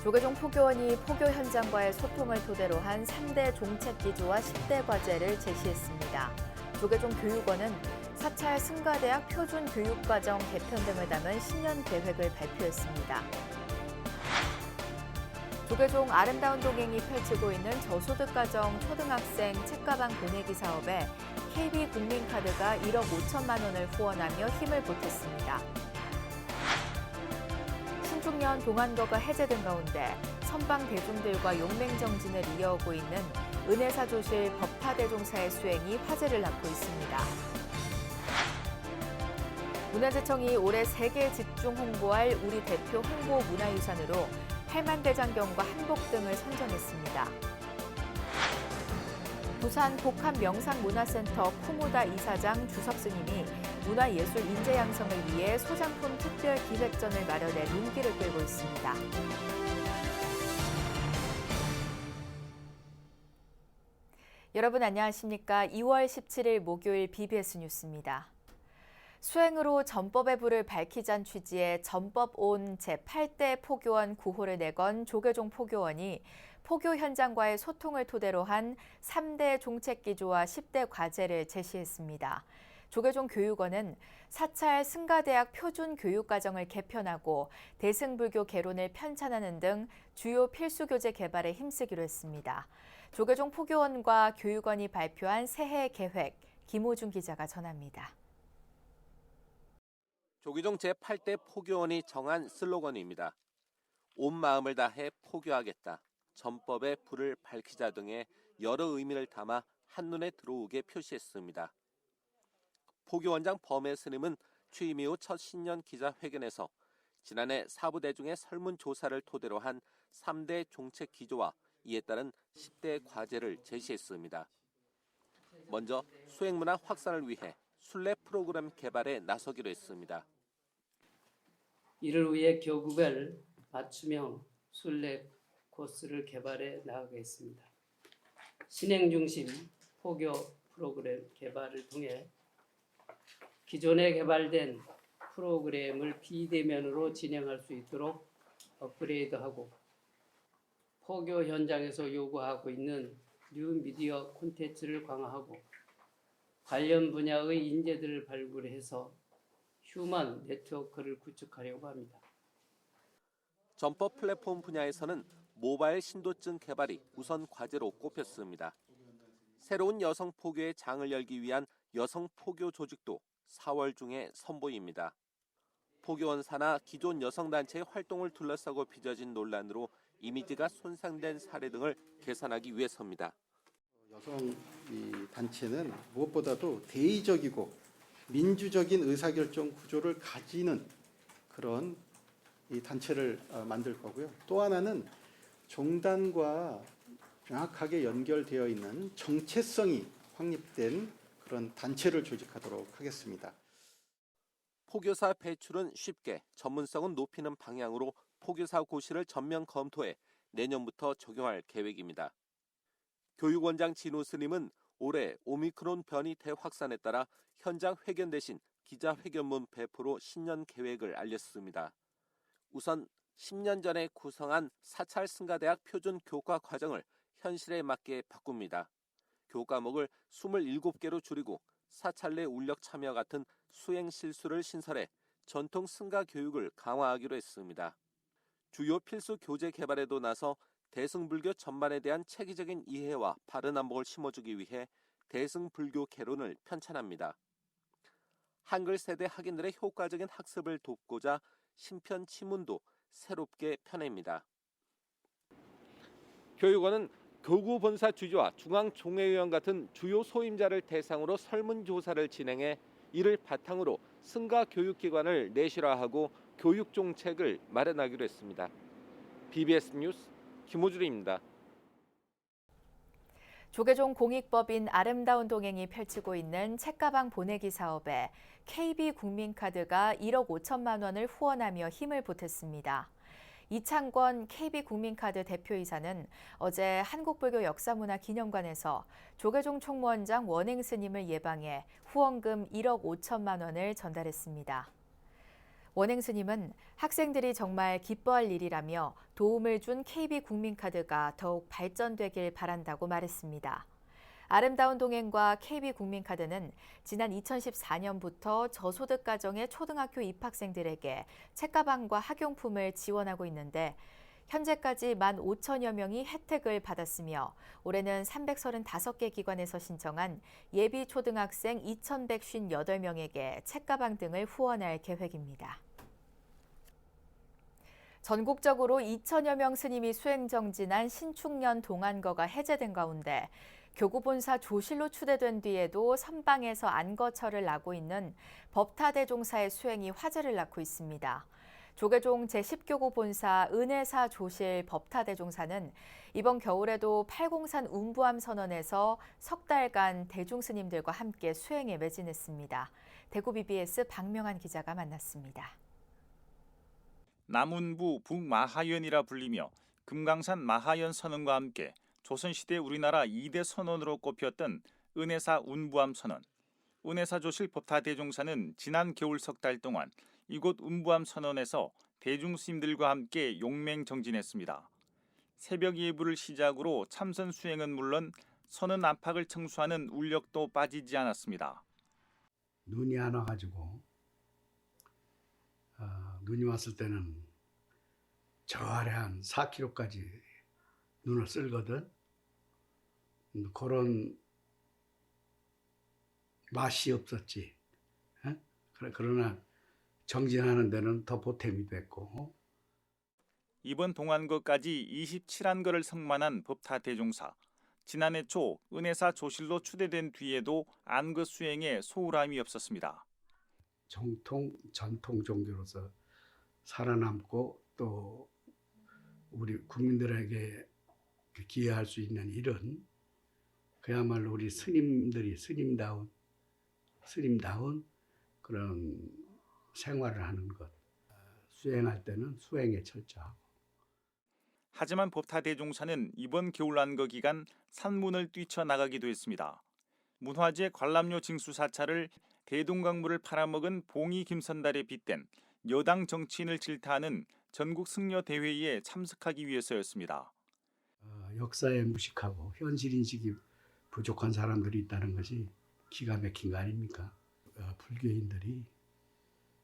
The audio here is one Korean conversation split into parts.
조계종 포교원이 포교 현장과의 소통을 토대로 한 3대 종책 기조와 10대 과제를 제시했습니다. 조계종 교육원은 사찰 승가대학 표준교육과정 개편 등을 담은 신년 계획을 발표했습니다. 조계종 아름다운 동행이 펼치고 있는 저소득가정 초등학생 책가방 보내기 사업에 KB국민카드가 1억 5천만 원을 후원하며 힘을 보탰습니다. 신축년 동안거가 해제된 가운데 선방 대중들과 용맹정진을 이어오고 있는 은혜사조실 법화대종사의 수행이 화제를 낳고 있습니다. 문화재청이 올해 세계 집중 홍보할 우리 대표 홍보 문화유산으로 팔만대장경과 한복 등을 선정했습니다. 부산 복합명상문화센터 코모다 이사장 주석 스님이 문화예술 인재 양성을 위해 소장품 특별 기획전을 마련해 눈길을 끌고 있습니다. 여러분 안녕하십니까? 2월 17일 목요일 BBS 뉴스입니다. 수행으로 전법의 불을 밝히자는 취지의 전법 온 제8대 포교원 구호를 내건 조계종 포교원이 포교 현장과의 소통을 토대로 한 3대 종책 기조와 10대 과제를 제시했습니다. 조계종 교육원은 사찰 승가대학 표준교육과정을 개편하고 대승불교 개론을 편찬하는 등 주요 필수교재 개발에 힘쓰기로 했습니다. 조계종 포교원과 교육원이 발표한 새해 계획, 김호중 기자가 전합니다. 조계종 제8대 포교원이 정한 슬로건입니다. 온 마음을 다해 포교하겠다. 전법의 불을 밝히자 등의 여러 의미를 담아 한눈에 들어오게 표시했습니다. 포교원장 범해 스님은 취임 이후 첫 신년 기자회견에서 지난해 사부대중의 설문조사를 토대로 한 3대 종책 기조와 이에 따른 10대 과제를 제시했습니다. 먼저 수행문화 확산을 위해 순례 프로그램 개발에 나서기로 했습니다. 이를 위해 교구별 맞춤형 순례 코스를 개발해 나가겠습니다. 신행 중심 포교 프로그램 개발을 통해 기존에 개발된 프로그램을 비대면으로 진행할 수 있도록 업그레이드하고 포교 현장에서 요구하고 있는 뉴미디어 콘텐츠를 강화하고 관련 분야의 인재들을 발굴해서 휴먼 네트워크를 구축하려고 합니다. 전법 플랫폼 분야에서는 모바일 신도증 개발이 우선 과제로 꼽혔습니다. 새로운 여성 포교의 장을 열기 위한 여성 포교 조직도 4월 중에 선보입니다. 포교원 산하 기존 여성단체의 활동을 둘러싸고 빚어진 논란으로 이미지가 손상된 사례 등을 개선하기 위해서입니다. 여성 단체는 무엇보다도 대의적이고 민주적인 의사결정 구조를 가지는 그런 이 단체를 만들 거고요. 또 하나는 종단과 명확하게 연결되어 있는 정체성이 확립된 그런 단체를 조직하도록 하겠습니다. 포교사 배출은 쉽게, 전문성은 높이는 방향으로 포교사 고시를 전면 검토해 내년부터 적용할 계획입니다. 교육원장 진호 스님은 올해 오미크론 변이 대확산에 따라 현장 회견 대신 기자회견문 배포로 신년 계획을 알렸습니다. 우선 10년 전에 구성한 사찰 승가대학 표준 교과 과정을 현실에 맞게 바꿉니다. 교과목을 27개로 줄이고 사찰 내 울력 참여 같은 수행 실수를 신설해 전통 승가 교육을 강화하기로 했습니다. 주요 필수 교재 개발에도 나서 대승불교 전반에 대한 체계적인 이해와 바른 안목을 심어주기 위해 대승불교 개론을 편찬합니다. 한글 세대 학인들의 효과적인 학습을 돕고자 신편 치문도 새롭게 펴냅니다. 교육원은 교구 본사 주주와 중앙종회의원 같은 주요 소임자를 대상으로 설문조사를 진행해 이를 바탕으로 승가 교육기관을 내실화하고 교육종책을 마련하기로 했습니다. BBS 뉴스 김호준입니다. 조계종 공익법인 아름다운 동행이 펼치고 있는 책가방 보내기 사업에 KB국민카드가 1억 5천만 원을 후원하며 힘을 보탰습니다. 이창권 KB국민카드 대표이사는 어제 한국불교 역사문화기념관에서 조계종 총무원장 원행 스님을 예방해 후원금 1억 5천만 원을 전달했습니다. 원행 스님은 학생들이 정말 기뻐할 일이라며 도움을 준 KB 국민카드가 더욱 발전되길 바란다고 말했습니다. 아름다운 동행과 KB 국민카드는 지난 2014년부터 저소득 가정의 초등학교 입학생들에게 책가방과 학용품을 지원하고 있는데 현재까지 15,000여 명이 혜택을 받았으며 올해는 335개 기관에서 신청한 예비 초등학생 2,158명에게 책가방 등을 후원할 계획입니다. 전국적으로 2,000여 명 스님이 수행 정진한 신축년 동안거가 해제된 가운데 교구본사 조실로 추대된 뒤에도 선방에서 안거처를 나고 있는 법타대종사의 수행이 화제를 낳고 있습니다. 조계종 제10교구 본사 은혜사 조실 법타대종사는 이번 겨울에도 팔공산 운부암 선언에서 석 달간 대중스님들과 함께 수행에 매진했습니다. 대구 BBS 박명한 기자가 만났습니다. 남운부 북마하연이라 불리며 금강산 마하연 선언과 함께 조선시대 우리나라 2대 선언으로 꼽혔던 은혜사 운부암 선언. 은혜사 조실 법타대종사는 지난 겨울 석 달 동안 이곳 운부암 선언에서 대중스님들과 함께 용맹 정진했습니다. 새벽 예불을 시작으로 참선 수행은 물론 선언 안팎을 청수하는 울력도 빠지지 않았습니다. 눈이 안 와가지고 눈이 왔을 때는 저 아래 한 4km까지 눈을 쓸거든. 그런 맛이 없었지. 에? 그러나 정진하는 데는 더 보탬이 됐고. 이번 동안거까지 27안거를 성만한 법타대종사. 지난해 초 은혜사 조실로 추대된 뒤에도 안거 수행에 소홀함이 없었습니다. 전통 종교로서 살아남고 또 우리 국민들에게 기여할 수 있는 일은 그야말로 우리 스님들이 스님다운 그런 생활을 하는 것. 수행할 때는 수행에 철저하고. 하지만 법타대종사는 이번 겨울 안거 기간 산문을 뛰쳐나가기도 했습니다. 문화재 관람료 징수 사찰을 대동강물을 팔아먹은 봉이 김선달에 빗댄 여당 정치인을 질타하는 전국 승려 대회에 참석하기 위해서였습니다. 역사에 무식하고 현실 인식이 부족한 사람들이 있다는 것이 기가 막힌 거 아닙니까? 불교인들이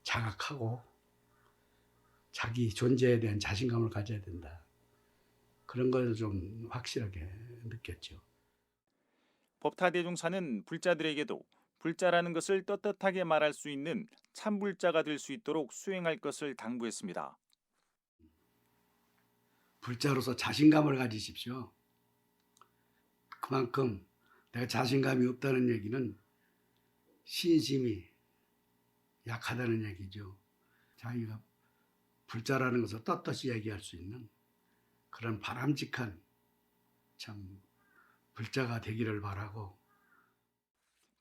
자각하고 자기 존재에 대한 자신감을 가져야 된다. 그런 걸 좀 확실하게 느꼈죠. 법타대종사는 불자들에게도 불자라는 것을 떳떳하게 말할 수 있는 참불자가 될 수 있도록 수행할 것을 당부했습니다. 불자로서 자신감을 가지십시오. 그만큼 내가 자신감이 없다는 얘기는 신심이 약하다는 얘기죠. 자기가 불자라는 것을 떳떳이 얘기할 수 있는 그런 바람직한 참 불자가 되기를 바라고.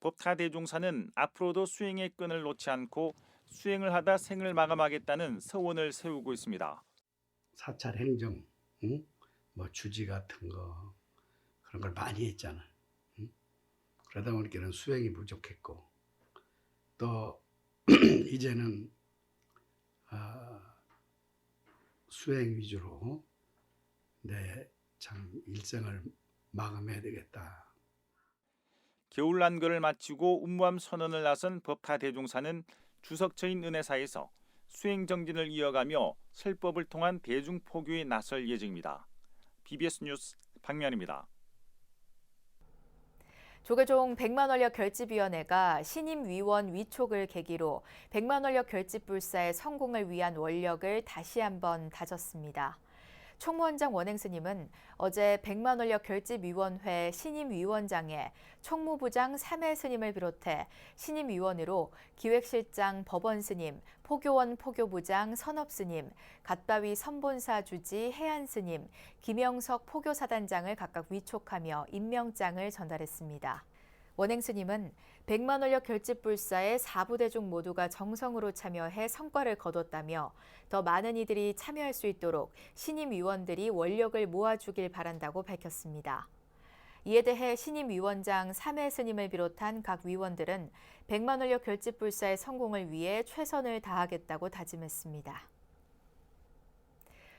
법타대종사는 앞으로도 수행의 끈을 놓지 않고 수행을 하다 생을 마감하겠다는 서원을 세우고 있습니다. 사찰 행정, 응? 뭐 주지 같은 거 그런 걸 많이 했잖아. 응? 그러다 보니까는 수행이 부족했고 또 이제는 수행 위주로 내 참 일생을 마감해야 되겠다. 겨울 안거를 마치고 운무암 선언을 나선 법타대종사는 주석처인 은혜사에서 수행 정진을 이어가며 설법을 통한 대중포교에 나설 예정입니다. BBS 뉴스 박면입니다. 조계종 100만 원력 결집위원회가 신임 위원 위촉을 계기로 100만 원력 결집불사의 성공을 위한 원력을 다시 한번 다졌습니다. 총무원장 원행 스님은 어제 100만 원력 결집위원회 신임 위원장에 총무부장 3회 스님을 비롯해 신임 위원으로 기획실장 법원 스님, 포교원 포교부장 선업 스님, 갓바위 선본사 주지 해안 스님, 김영석 포교사단장을 각각 위촉하며 임명장을 전달했습니다. 원행 스님은 100만 원력 결집불사의 4부대중 모두가 정성으로 참여해 성과를 거뒀다며 더 많은 이들이 참여할 수 있도록 신임 위원들이 원력을 모아주길 바란다고 밝혔습니다. 이에 대해 신임 위원장 3회 스님을 비롯한 각 위원들은 100만 원료 결집 불사의 성공을 위해 최선을 다하겠다고 다짐했습니다.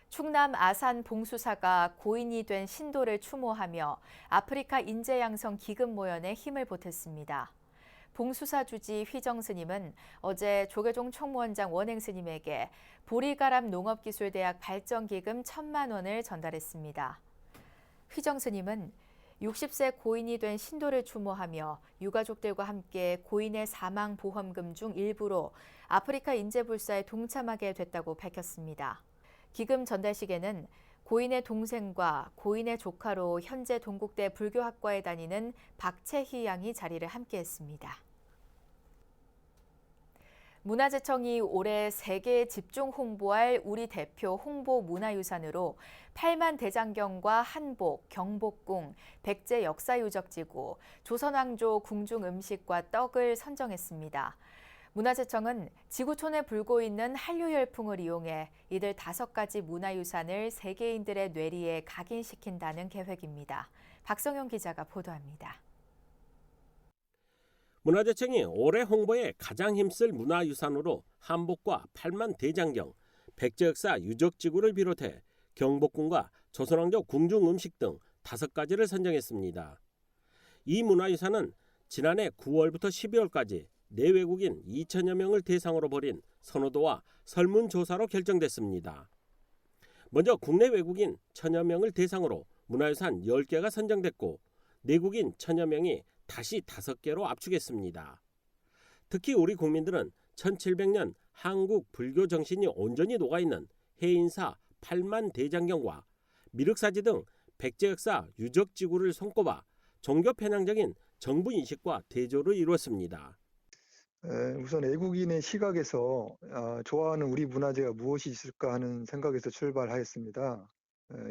충남 아산 봉수사가 고인이 된 신도를 추모하며 아프리카 인재 양성 기금 모연에 힘을 보탰습니다. 봉수사 주지 휘정 스님은 어제 조계종 총무원장 원행 스님에게 보리가람 농업기술대학 발전기금 1,000만 원을 전달했습니다. 휘정 스님은 60세 고인이 된 신도를 추모하며 유가족들과 함께 고인의 사망 보험금 중 일부로 아프리카 인재불사에 동참하게 됐다고 밝혔습니다. 기금 전달식에는 고인의 동생과 고인의 조카로 현재 동국대 불교학과에 다니는 박채희 양이 자리를 함께했습니다. 문화재청이 올해 세계에 집중 홍보할 우리 대표 홍보 문화유산으로 8만 대장경과 한복, 경복궁, 백제 역사유적지구, 조선왕조 궁중 음식과 떡을 선정했습니다. 문화재청은 지구촌에 불고 있는 한류 열풍을 이용해 이들 5가지 문화유산을 세계인들의 뇌리에 각인시킨다는 계획입니다. 박성용 기자가 보도합니다. 문화재청이 올해 홍보에 가장 힘쓸 문화유산으로 한복과 8만 대장경, 백제역사 유적지구를 비롯해 경복궁과 조선왕조 궁중 음식 등 5가지를 선정했습니다. 이 문화유산은 지난해 9월부터 12월까지 내외국인 2천여 명을 대상으로 벌인 선호도와 설문조사로 결정됐습니다. 먼저 국내 외국인 1,000여 명을 대상으로 문화유산 10개가 선정됐고 내국인 1,000여 명이 다시 5개로 압축했습니다. 특히 우리 국민들은 1700년 한국 불교 정신이 온전히 녹아있는 해인사 8만 대장경과 미륵사지 등 백제 역사 유적지구를 손꼽아 종교 편향적인 정부 인식과 대조를 이루었습니다. 우선 애국인의 시각에서 좋아하는 우리 문화재가 무엇이 있을까 하는 생각에서 출발하였습니다.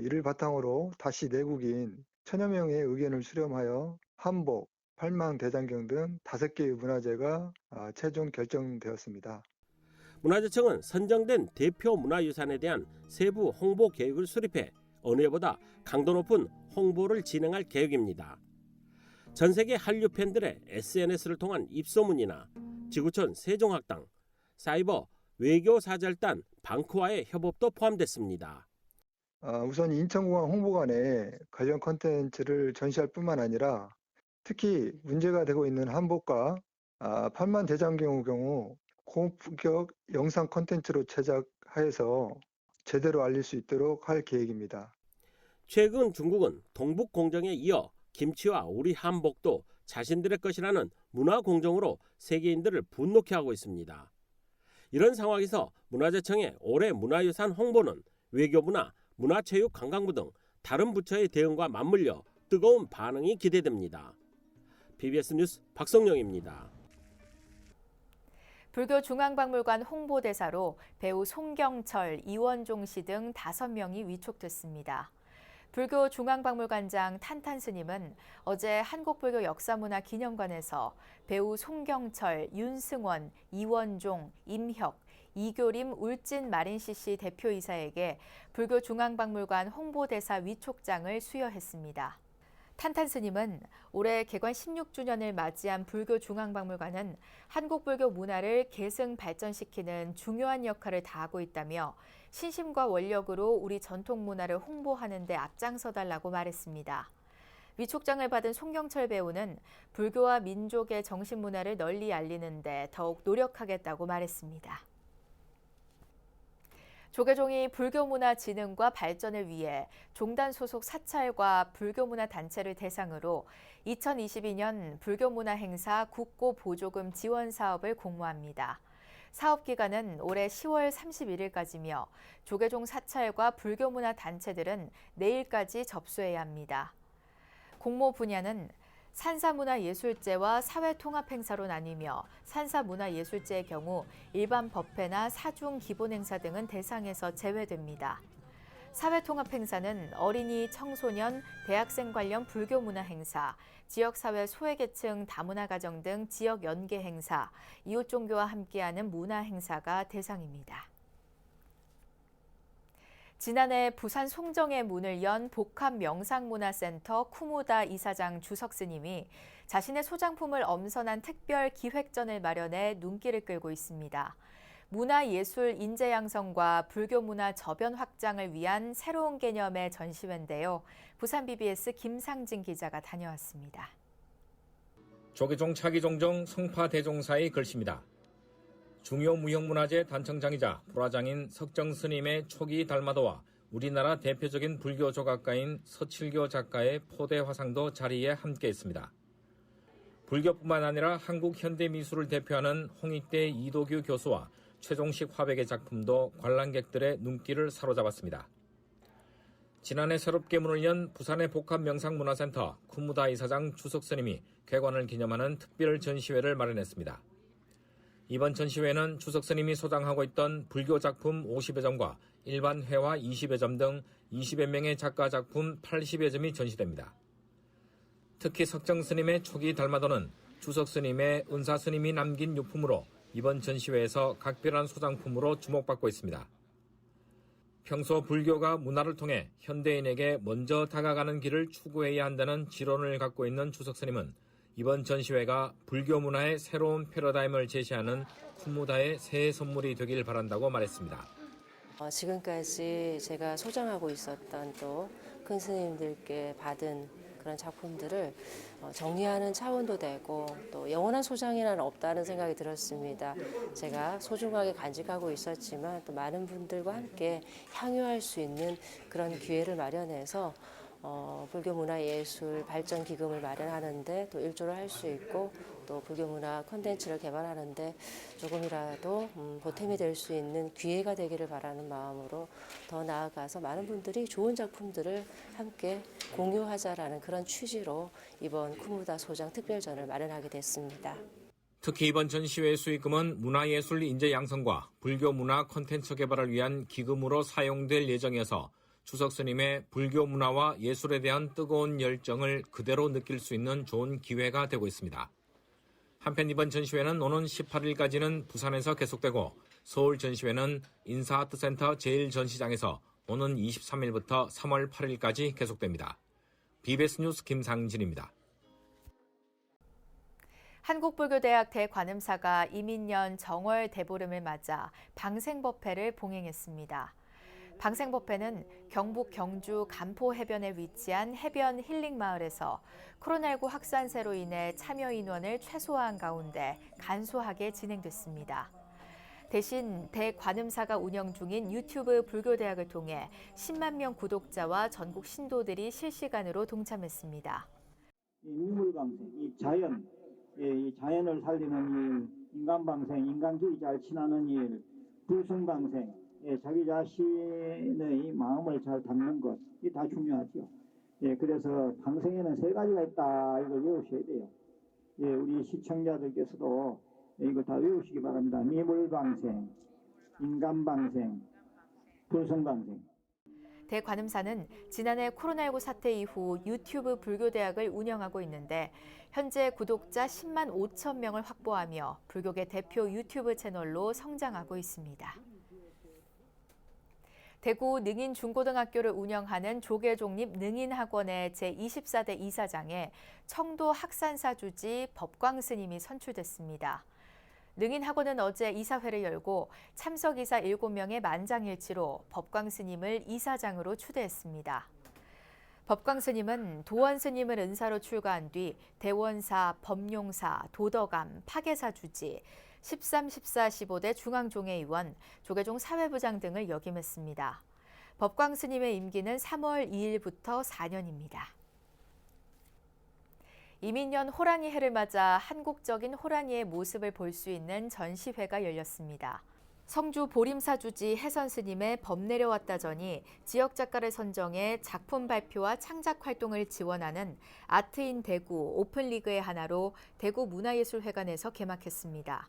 이를 바탕으로 다시 내국인 1,000여 명의 의견을 수렴하여 한복, 8만 대장경 등 5개의 문화재가 최종 결정되었습니다. 문화재청은 선정된 대표 문화유산에 대한 세부 홍보 계획을 수립해 어느 해보다 강도 높은 홍보를 진행할 계획입니다. 전 세계 한류 팬들의 SNS를 통한 입소문이나 지구촌 세종학당, 사이버 외교사절단 방크와의 협업도 포함됐습니다. 우선 인천공항 홍보관에 관련 콘텐츠를 전시할 뿐만 아니라 특히 문제가 되고 있는 한복과 8만 대장경의 경우 고품격 영상 콘텐츠로 제작하여서 제대로 알릴 수 있도록 할 계획입니다. 최근 중국은 동북 공정에 이어 김치와 우리 한복도 자신들의 것이라는 문화 공정으로 세계인들을 분노케 하고 있습니다. 이런 상황에서 문화재청의 올해 문화유산 홍보는 외교부나 문화체육관광부 등 다른 부처의 대응과 맞물려 뜨거운 반응이 기대됩니다. BBS 뉴스 박성영입니다. 불교중앙박물관 홍보대사로 배우 송경철, 이원종 씨 등 5명이 위촉됐습니다. 불교중앙박물관장 탄탄스님은 어제 한국불교역사문화기념관에서 배우 송경철, 윤승원, 이원종, 임혁, 이교림 울진 마린CC 대표이사에게 불교중앙박물관 홍보대사 위촉장을 수여했습니다. 탄탄스님은 올해 개관 16주년을 맞이한 불교중앙박물관은 한국불교 문화를 계승 발전시키는 중요한 역할을 다하고 있다며 신심과 원력으로 우리 전통 문화를 홍보하는 데 앞장서달라고 말했습니다. 위촉장을 받은 송경철 배우는 불교와 민족의 정신문화를 널리 알리는 데 더욱 노력하겠다고 말했습니다. 조계종이 불교문화 진흥과 발전을 위해 종단 소속 사찰과 불교문화 단체를 대상으로 2022년 불교문화 행사 국고 보조금 지원 사업을 공모합니다. 사업 기간은 올해 10월 31일까지며 조계종 사찰과 불교문화 단체들은 내일까지 접수해야 합니다. 공모 분야는 산사문화예술제와 사회통합행사로 나뉘며 산사문화예술제의 경우 일반 법회나 사중 기본행사 등은 대상에서 제외됩니다. 사회통합행사는 어린이, 청소년, 대학생 관련 불교문화 행사, 지역사회 소외계층 다문화가정 등 지역 연계 행사, 이웃종교와 함께하는 문화행사가 대상입니다. 지난해 부산 송정의 문을 연 복합명상문화센터 쿠무다 이사장 주석 스님이 자신의 소장품을 엄선한 특별 기획전을 마련해 눈길을 끌고 있습니다. 문화예술 인재 양성과 불교 문화 저변 확장을 위한 새로운 개념의 전시회인데요. 부산 BBS 김상진 기자가 다녀왔습니다. 조계종 차기종정 성파대종사의 글씨입니다. 중요 무형문화재 단청장이자 불화장인 석정스님의 초기 달마도와 우리나라 대표적인 불교 조각가인 서칠교 작가의 포대 화상도 자리에 함께했습니다. 불교뿐만 아니라 한국 현대미술을 대표하는 홍익대 이도규 교수와 최종식 화백의 작품도 관람객들의 눈길을 사로잡았습니다. 지난해 새롭게 문을 연 부산의 복합명상문화센터 쿠무다 이사장 주석 스님이 개관을 기념하는 특별 전시회를 마련했습니다. 이번 전시회는 주석 스님이 소장하고 있던 불교 작품 50여 점과 일반 회화 20여 점 등 20여 명의 작가 작품 80여 점이 전시됩니다. 특히 석정 스님의 초기 달마도는 주석 스님의 은사 스님이 남긴 유품으로 이번 전시회에서 각별한 소장품으로 주목받고 있습니다. 평소 불교가 문화를 통해 현대인에게 먼저 다가가는 길을 추구해야 한다는 지론을 갖고 있는 주석 스님은 이번 전시회가 불교 문화의 새로운 패러다임을 제시하는 쿠무다의 새해 선물이 되길 바란다고 말했습니다. 지금까지 제가 소장하고 있었던 또 큰 스님들께 받은 그런 작품들을 정리하는 차원도 되고 또 영원한 소장이란 없다는 생각이 들었습니다. 제가 소중하게 간직하고 있었지만 또 많은 분들과 함께 향유할 수 있는 그런 기회를 마련해서 불교 문화 예술 발전 기금을 마련하는데 또 일조를 할 수 있고 또 불교 문화 콘텐츠를 개발하는데 조금이라도 보탬이 될 수 있는 기회가 되기를 바라는 마음으로 더 나아가서 많은 분들이 좋은 작품들을 함께 공유하자라는 그런 취지로 이번 쿠무다 소장 특별전을 마련하게 됐습니다. 특히 이번 전시회 수익금은 문화예술 인재 양성과 불교 문화 콘텐츠 개발을 위한 기금으로 사용될 예정이어서 주석 스님의 불교 문화와 예술에 대한 뜨거운 열정을 그대로 느낄 수 있는 좋은 기회가 되고 있습니다. 한편 이번 전시회는 오는 18일까지는 부산에서 계속되고 서울 전시회는 인사아트센터 제1전시장에서 오는 23일부터 3월 8일까지 계속됩니다. BBS 뉴스 김상진입니다. 한국불교대학 대관음사가 이민년 정월 대보름을 맞아 방생법회를 봉행했습니다. 방생법회는 경북 경주 간포 해변에 위치한 해변 힐링마을에서 코로나19 확산세로 인해 참여 인원을 최소화한 가운데 간소하게 진행됐습니다. 대신 대관음사가 운영 중인 유튜브 불교대학을 통해 10만 명 구독자와 전국 신도들이 실시간으로 동참했습니다. 미물방생, 이 자연을 살리는 일, 인간방생, 인간끼리 잘 지나는 일, 불성방생, 자기 자신의 마음을 잘 담는 것, 이게 다 중요하죠. 그래서 방생에는 3가지가 있다. 이걸 외우셔야 돼요. 우리 시청자들께서도 이거 다 외우시기 바랍니다. 미물방생, 인간방생, 불성방생. 대관음사는 지난해 코로나19 사태 이후 유튜브 불교대학을 운영하고 있는데 현재 구독자 10만 5천 명을 확보하며 불교계 대표 유튜브 채널로 성장하고 있습니다. 대구 능인중고등학교를 운영하는 조계종립 능인학원의 제24대 이사장에 청도 학산사 주지 법광 스님이 선출됐습니다. 능인학원은 어제 이사회를 열고 참석이사 7명의 만장일치로 법광 스님을 이사장으로 추대했습니다. 법광 스님은 도원 스님을 은사로 출가한 뒤 대원사, 법룡사, 도덕암, 파계사 주지, 13, 14, 15대 중앙종회의원, 조계종 사회부장 등을 역임했습니다. 법광 스님의 임기는 3월 2일부터 4년입니다. 이민년 호랑이 해를 맞아 한국적인 호랑이의 모습을 볼 수 있는 전시회가 열렸습니다. 성주 보림사 주지 해선 스님의 범 내려왔다전이 지역 작가를 선정해 작품 발표와 창작 활동을 지원하는 아트인 대구 오픈리그의 하나로 대구 문화예술회관에서 개막했습니다.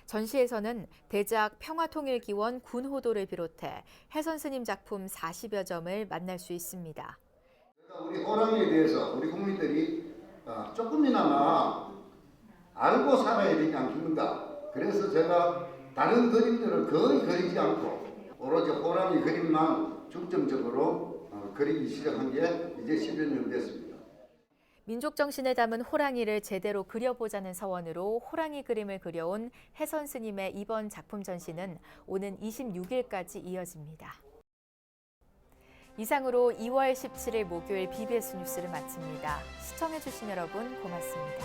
전시에서는 대작 평화통일기원 군호도를 비롯해 해선 스님 작품 40여 점을 만날 수 있습니다. 우리 호랑이에 대해서 우리 국민들이 조금이나마 알고 살아야 되지 않겠는가. 그래서 제가 다른 그림들을 거의 그리지 않고 오로지 호랑이 그림만 중점적으로 그리기 시작한 게 이제 10여 년 됐습니다. 민족 정신을 담은 호랑이를 제대로 그려보자는 서원으로 호랑이 그림을 그려온 혜선 스님의 이번 작품 전시는 오는 26일까지 이어집니다. 이상으로 2월 17일 목요일 BBS 뉴스를 마칩니다. 시청해주신 여러분 고맙습니다.